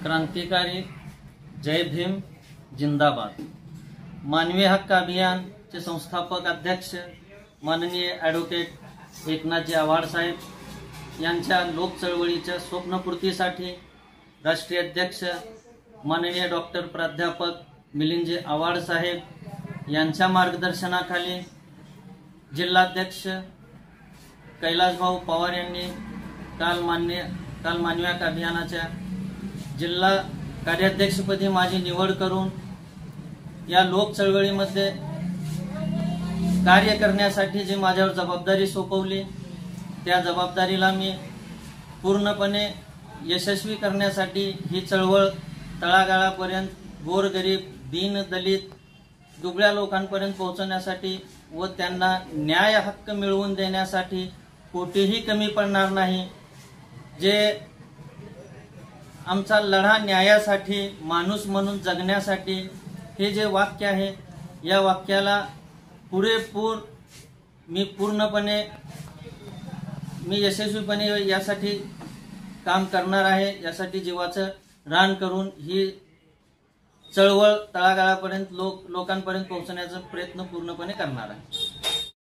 क्रांतिकारी जय भीम जिंदाबाद। मानवी हक्क अभियान चे संस्थापक अध्यक्ष माननीय ॲडव्होकेट एकनाथजी आव्हाड साहेब यांच्या लोक चळवळीच्या स्वप्नपूर्तीसाठी राष्ट्रीय अध्यक्ष माननीय डॉक्टर प्राध्यापक मिलिंदजी आव्हाड साहेब यांच्या मार्गदर्शनाखाली जिल्हाध्यक्ष कैलासभाऊ पवार यांनी काल मानवी हक्क अभियानाच्या जिल्हा कार्याध्यक्षपदी माझी निवड करून या लोक चळवळीमध्ये कार्य करण्यासाठी जी माझ्यावर जबाबदारी सोपवली त्या जबाबदारीला मी पूर्णपणे यशस्वी करण्यासाठी ही चळवळ तळागाळापर्यंत गोरगरीब दीनदलित दुबळ्या लोकांपर्यंत पोहोचवण्यासाठी व त्यांना न्याय हक्क मिळवून देण्यासाठी कोठेही कमी पडणार नाही। जे आमचा लढा न्यायासाठी माणूस म्हणून जगण्यासाठी हे जे वाक्य आहे या वाक्याला पुरेपूर मी यशस्वीपणे यासाठी काम करणार आहे। यासाठी जीवाचं रान करून ही चळवळ तळागाळापर्यंत लोकांपर्यंत पोहोचण्याचा प्रयत्न पूर्णपणे करणार आहे।